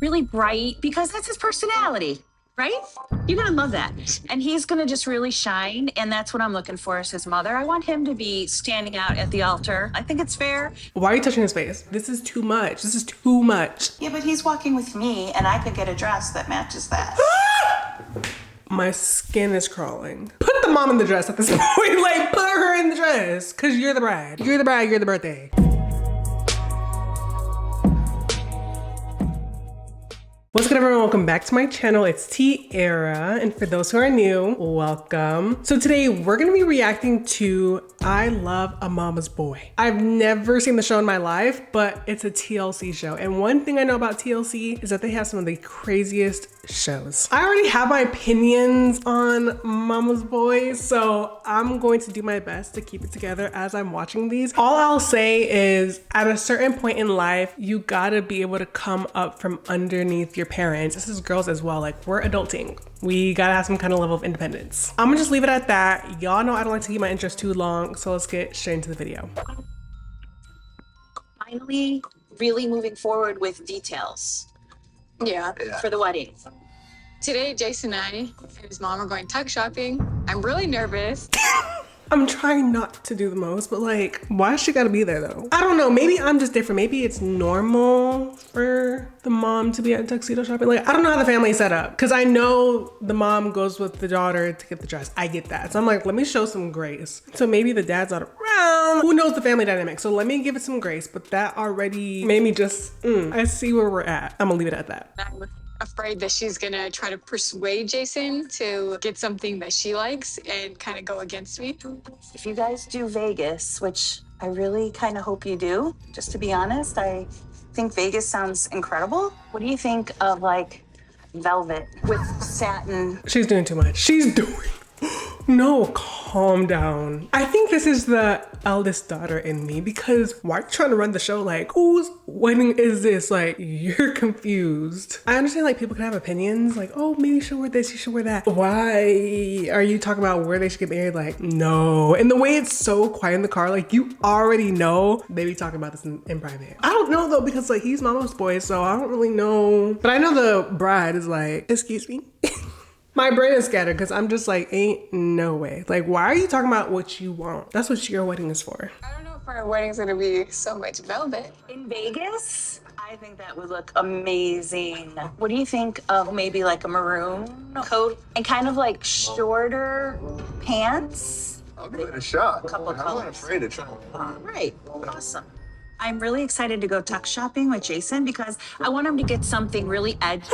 really bright, because that's his personality, right? You're gonna love that. And he's gonna just really shine. And that's what I'm looking for as his mother. I want him to be standing out at the altar. I think it's fair. Why are you touching his face? This is too much. This is too much. Yeah, but he's walking with me, and I could get a dress that matches that. My skin is crawling. Put the mom in the dress at this point. Like, put her in the dress. Cause you're the bride. You're the bride, you're the birthday. What's good, everyone? Welcome back to my channel. It's Tiara, and for those who are new, welcome. So today we're gonna be reacting to I Love a Mama's Boy. I've never seen the show in my life, but it's a TLC show. And one thing I know about TLC is that they have some of the craziest shows. I already have my opinions on Mama's Boy, so I'm going to do my best to keep it together as I'm watching these. All I'll say is at a certain point in life, you gotta be able to come up from underneath your parents. This is girls as well. Like, we're adulting. We gotta have some kind of level of independence. I'm gonna just leave it at that. Y'all know I don't like to keep my intros too long, so let's get straight into the video. Finally, really moving forward with details. Yeah. For the wedding. Today, Jason and I and his mom are going tux shopping. I'm really nervous. I'm trying not to do the most, but like, why she gotta be there though? I don't know, maybe I'm just different. Maybe it's normal for the mom to be at Tuxedo shopping. Like, I don't know how the family is set up. Cause I know the mom goes with the daughter to get the dress. I get that. So I'm like, let me show some grace. So maybe the dad's not around. Who knows the family dynamic? So let me give it some grace, but that already made me just, I see where we're at. I'm gonna leave it at that. I'm afraid that she's gonna try to persuade Jason to get something that she likes and kind of go against me. If you guys do Vegas, which I really kind of hope you do, just to be honest, I think Vegas sounds incredible. What do you think of like velvet with satin? She's doing too much. She's doing. No, calm down. I think this is the eldest daughter in me, because why are you trying to run the show like, whose wedding is this? Like, you're confused. I understand like people can have opinions like, oh, maybe you should wear this, you should wear that. Why are you talking about where they should get married? Like, no. And the way it's so quiet in the car, like you already know they be talking about this in private. I don't know though, because like he's mama's boy, so I don't really know. But I know the bride is like, excuse me? My brain is scattered because I'm just like, ain't no way. Like, why are you talking about what you want? That's what your wedding is for. I don't know if our wedding's gonna be so much velvet. In Vegas, I think that would look amazing. What do you think of maybe like a maroon coat and kind of like shorter pants? I'll give it a shot. Couple I'm not colors. afraid to try. All right, awesome. I'm really excited to go tux shopping with Jason because I want him to get something really edgy.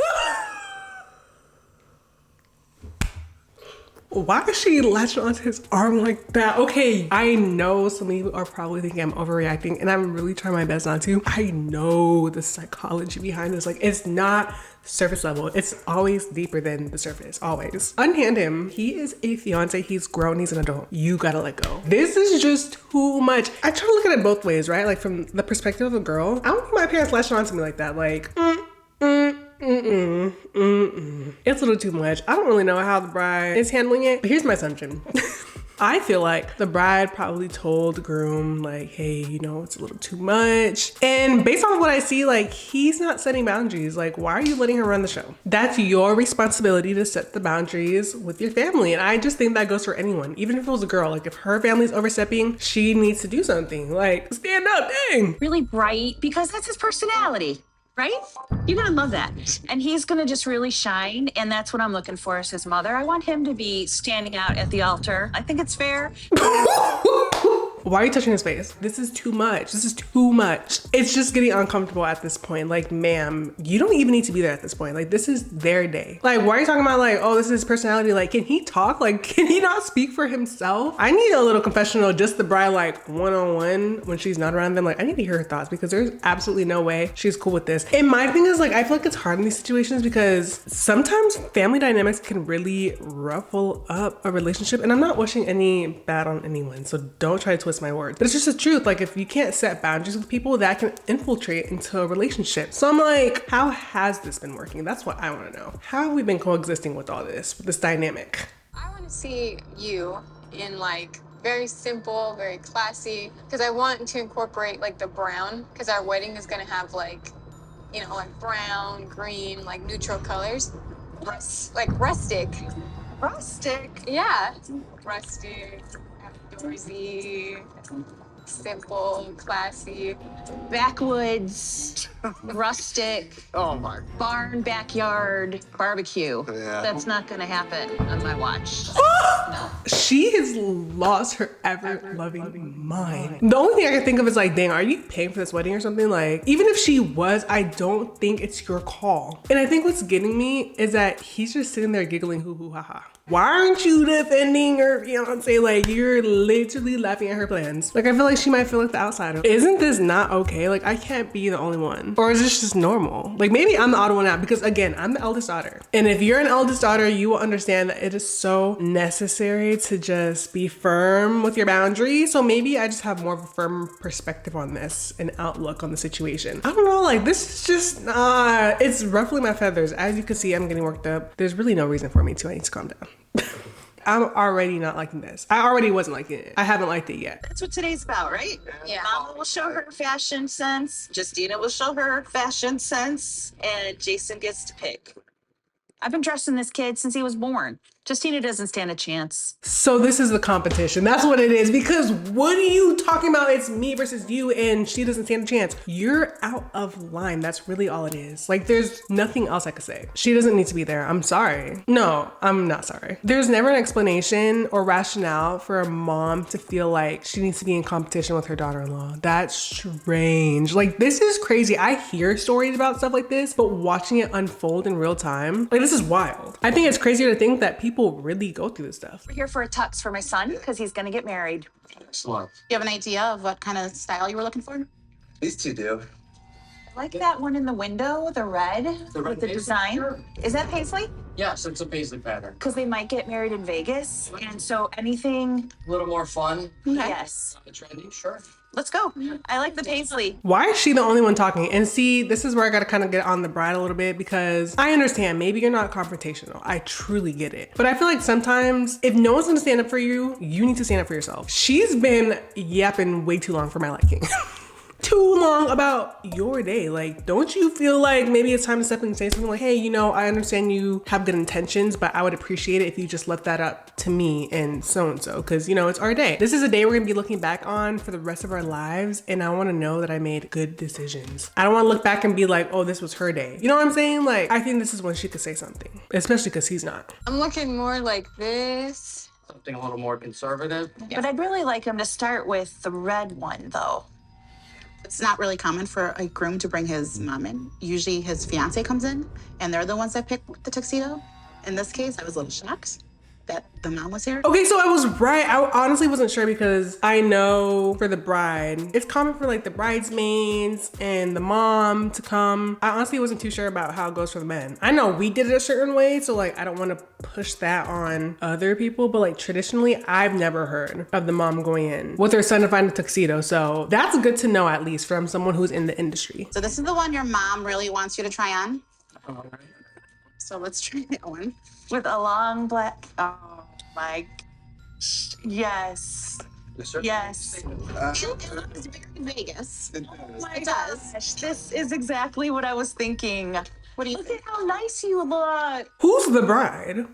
Why is she latching onto his arm like that? Okay, I know some of you are probably thinking I'm overreacting, and I'm really trying my best not to. I know the psychology behind this. Like, it's not surface level. It's always deeper than the surface, always. Unhand him. He is a fiance. He's grown. He's an adult. You gotta let go. This is just too much. I try to look at it both ways, right? Like from the perspective of a girl, I don't think my parents latching onto me like that. Like, it's a little too much. I don't really know how the bride is handling it, but here's my assumption. I feel like the bride probably told the groom like, hey, you know, it's a little too much. And based on what I see, like he's not setting boundaries. Like, why are you letting her run the show? That's your responsibility to set the boundaries with your family. And I just think that goes for anyone, even if it was a girl. Like if her family's overstepping, she needs to do something. Like stand up, dang. Really bright, because that's his personality. Right? You're gonna love that. And he's gonna just really shine. And that's what I'm looking for as his mother. I want him to be standing out at the altar. I think it's fair. Why are you touching his face? This is too much. This is too much. It's just getting uncomfortable at this point. Like, ma'am, you don't even need to be there at this point. Like, this is their day. Like, why are you talking about like, oh, this is his personality? Like, can he talk? Like, can he not speak for himself? I need a little confessional, just the bride, like one-on-one when she's not around them. Like, I need to hear her thoughts because there's absolutely no way she's cool with this. And my thing is like, I feel like it's hard in these situations because sometimes family dynamics can really ruffle up a relationship. And I'm not wishing any bad on anyone, so don't try to twist my words. But it's just the truth. Like if you can't set boundaries with people, that can infiltrate into a relationship. So I'm like, how has this been working? That's what I want to know. How have we been coexisting with all this, with this dynamic? I want to see you in like very simple, very classy, because I want to incorporate like the brown, because our wedding is gonna have like you know, like brown, green, like neutral colors. Like rustic. Rustic. Yeah. Rustic, outdoorsy, simple, classy. Backwoods, rustic, Oh my. barn, backyard, barbecue. Yeah. That's not gonna happen on my watch. She has lost her ever-loving mind. The only thing I can think of is like, dang, are you paying for this wedding or something? Like, even if she was, I don't think it's your call. And I think what's getting me is that he's just sitting there giggling, hoo hoo ha ha. Why aren't you defending her fiance? Like, you're literally laughing at her plans. Like, I feel like she might feel like the outsider. Isn't this not okay? Like, I can't be the only one. Or is this just normal? Like, maybe I'm the odd one out because, again, I'm the eldest daughter. And if you're an eldest daughter, you will understand that it is so necessary to just be firm with your boundaries. So maybe I just have more of a firm perspective on this and outlook on the situation. I don't know, like, this is just, it's ruffling my feathers. As you can see, I'm getting worked up. There's really no reason for me to. I need to calm down. I'm already not liking this. I already wasn't liking it. I haven't liked it yet. That's what today's about, right? Yeah. Mama will show her fashion sense. Justina will show her fashion sense. And Jason gets to pick. I've been dressing this kid since he was born. Justina doesn't stand a chance. So this is the competition. That's what it is. Because what are you talking about? It's me versus you and she doesn't stand a chance. You're out of line. That's really all it is. Like, there's nothing else I could say. She doesn't need to be there. I'm sorry. No, I'm not sorry. There's never an explanation or rationale for a mom to feel like she needs to be in competition with her daughter-in-law. That's strange. Like, this is crazy. I hear stories about stuff like this, but watching it unfold in real time, like, this is wild. I think it's crazier to think that people really go through this stuff. We're here for a tux for my son because he's gonna get married. Excellent. You have an idea of what kind of style you were looking for? These two do. I like that one in the window, the red The red with the paisley? design. Sure. Is that paisley? Yes, it's a paisley pattern. Because they might get married in Vegas, and so anything. A little more fun. Yes, Trendy, sure. let's go. I like the paisley. Why is she the only one talking? And see, this is where I gotta kind of get on the bride a little bit because I understand maybe you're not confrontational. I truly get it. But I feel like sometimes if no one's gonna stand up for you, you need to stand up for yourself. She's been yapping way too long for my liking. Too long about your day. Like, don't you feel like maybe it's time to step in and say something like, hey, you know, I understand you have good intentions, but I would appreciate it if you just left that up to me and so, because, you know, it's our day. This is a day we're gonna be looking back on for the rest of our lives, and I wanna know that I made good decisions. I don't wanna look back and be like, oh, this was her day. You know what I'm saying? Like, I think this is when she could say something, especially because he's not. I'm looking more like this. Something a little more conservative. But I'd really like him to start with the red one, though. It's not really common for a groom to bring his mom in. Usually his fiance comes in and they're the ones that pick the tuxedo. In this case, I was a little shocked that the mom was here. Okay, so I was right. I honestly wasn't sure because I know for the bride, it's common for like the bridesmaids and the mom to come. I honestly wasn't too sure about how it goes for the men. I know we did it a certain way, so like I don't want to push that on other people, but like traditionally, I've never heard of the mom going in with her son to find a tuxedo. So that's good to know, at least from someone who's in the industry. So this is the one your mom really wants you to try on. All right. So let's try that one. With a long black. Oh my. Yes. Yes, sir. Yes. It looks very Vegas. It Oh does. my It does. gosh, this is exactly what I was thinking. What do you Look think? at how nice you look. Who's the bride?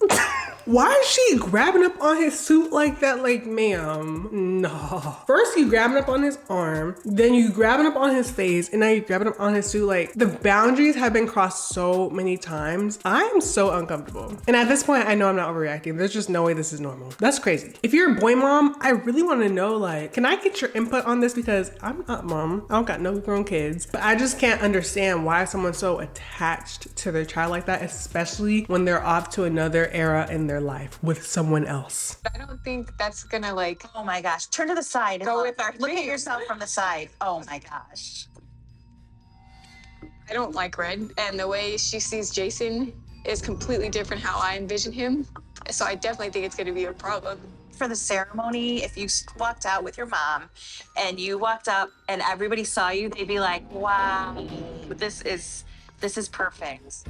Why is she grabbing up on his suit like that? Like, ma'am, no. First you grabbing up on his arm, then you grabbing up on his face, and now you grabbing up on his suit. Like, the boundaries have been crossed so many times. I am so uncomfortable. And at this point, I know I'm not overreacting. There's just no way this is normal. That's crazy. If you're a boy mom, I really want to know, like, can I get your input on this? Because I'm not mom. I don't got no grown kids. But I just can't understand why someone's so attached to their child like that, especially when they're off to another era in their life with someone else. I don't think that's gonna like Oh my gosh. Turn to the side. Go with our Look at theme. yourself from the side. Oh my gosh. I don't like red, and the way she sees Jason is completely different how I envision him. So I definitely think it's going to be a problem. For the ceremony, if you walked out with your mom and you walked up and everybody saw you, they'd be like, wow, this is perfect.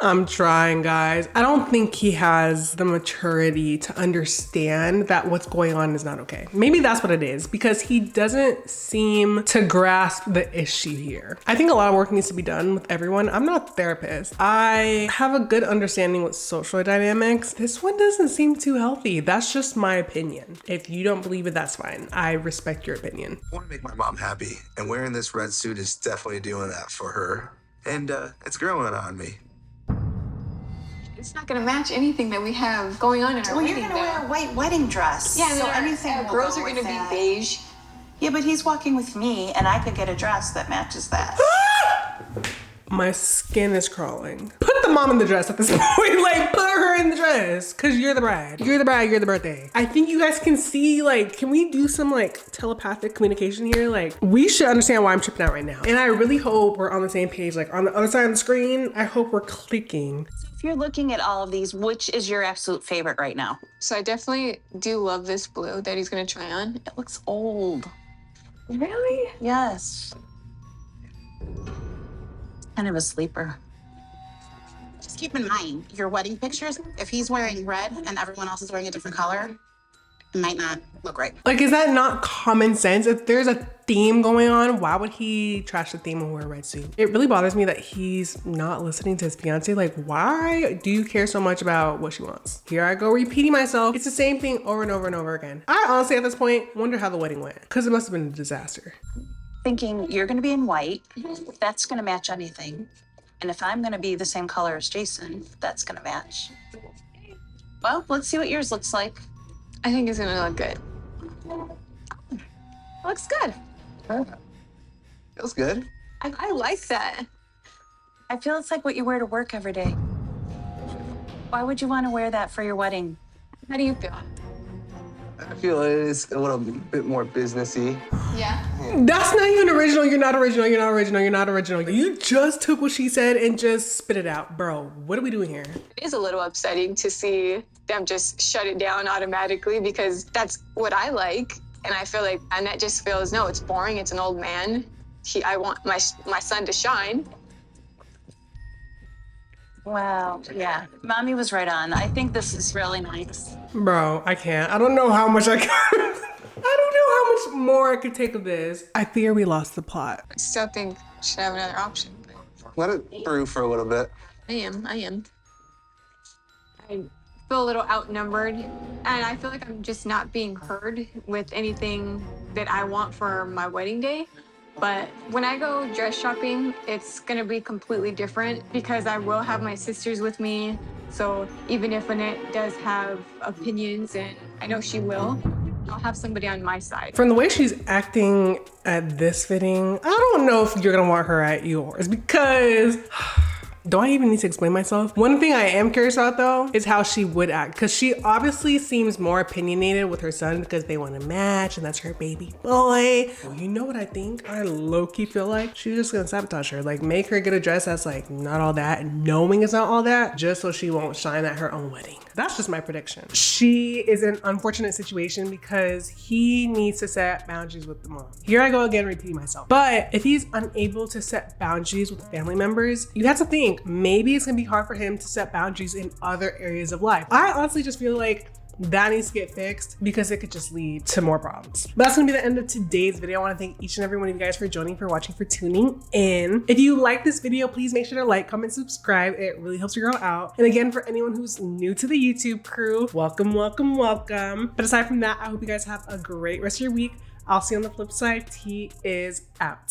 I'm trying, guys. I don't think he has the maturity to understand that what's going on is not okay. Maybe that's what it is, because he doesn't seem to grasp the issue here. I think a lot of work needs to be done with everyone. I'm not a therapist. I have a good understanding with social dynamics. This one doesn't seem too healthy. That's just my opinion. If you don't believe it, that's fine. I respect your opinion. I want to make my mom happy, and wearing this red suit is definitely doing that for her. And it's growing on me. It's not gonna match anything that we have going on in our Well, you're wedding, gonna wear a though. white wedding dress. Yeah, so and anything our will girls go are with gonna that. be beige. Yeah, but he's walking with me, and I could get a dress that matches that. My skin is crawling. Put the mom in the dress at this point. Like, put her in the dress, because you're the bride. You're the bride, you're the birthday. I think you guys can see, like, can we do some like telepathic communication here? Like, we should understand why I'm tripping out right now. And I really hope we're on the same page. Like, on the other side of the screen, I hope we're clicking. If you're looking at all of these, which is your absolute favorite right now? So I definitely do love this blue that he's gonna try on. It looks old. Really? Yes. Kind of a sleeper. Just keep in mind, your wedding pictures, if he's wearing red and everyone else is wearing a different color, it might not look right. Like, is that not common sense? If there's a theme going on, why would he trash the theme and wear a red suit? It really bothers me that he's not listening to his fiance. Like, why do you care so much about what she wants? Here I go repeating myself. It's the same thing over and over and over again. I honestly, at this point, wonder how the wedding went, because it must have been a disaster. Thinking you're gonna be in white, that's gonna match anything. And if I'm gonna be the same color as Jason, that's gonna match. Well, let's see what yours looks like. I think it's gonna look good. Looks good. Feels good. I like that. I feel it's like what you wear to work every day. Why would you want to wear that for your wedding? How do you feel? I feel it is a little bit more businessy. Yeah. That's not even original. You're not original. You're not original. You're not original. You just took what she said and just spit it out. Bro, what are we doing here? It is a little upsetting to see them just shut it down automatically, because that's what I like. And I feel like Annette just feels, no, it's boring. It's an old man. I want my son to shine. Wow. Yeah. Mommy was right on. I think this is really nice. Bro, I can't. I don't know how much I can. I don't know how much more I could take of this. I fear we lost the plot. I still think we should have another option. But Let it through for a little bit. I am. I feel a little outnumbered, and I feel like I'm just not being heard with anything that I want for my wedding day. But when I go dress shopping, it's gonna be completely different, because I will have my sisters with me. So even if Annette does have opinions, and I know she will, I'll have somebody on my side. From the way she's acting at this fitting, I don't know if you're gonna want her at yours, because do I even need to explain myself? One thing I am curious about though is how she would act, because she obviously seems more opinionated with her son because they want to match and that's her baby boy. Well, you know what I think? I low-key feel like she's just gonna sabotage her, like make her get a dress that's like not all that, knowing it's not all that, just so she won't shine at her own wedding. That's just my prediction. She is in an unfortunate situation because he needs to set boundaries with the mom. Here I go again repeating myself. But if he's unable to set boundaries with family members, you have to think maybe it's gonna be hard for him to set boundaries in other areas of life. I honestly just feel like that needs to get fixed, because it could just lead to more problems. But that's gonna be the end of today's video. I wanna thank each and every one of you guys for joining, for watching, for tuning in. If you like this video, please make sure to like, comment, subscribe. It really helps your girl out. And again, for anyone who's new to the YouTube crew, welcome, welcome, welcome. But aside from that, I hope you guys have a great rest of your week. I'll see you on the flip side. T is out.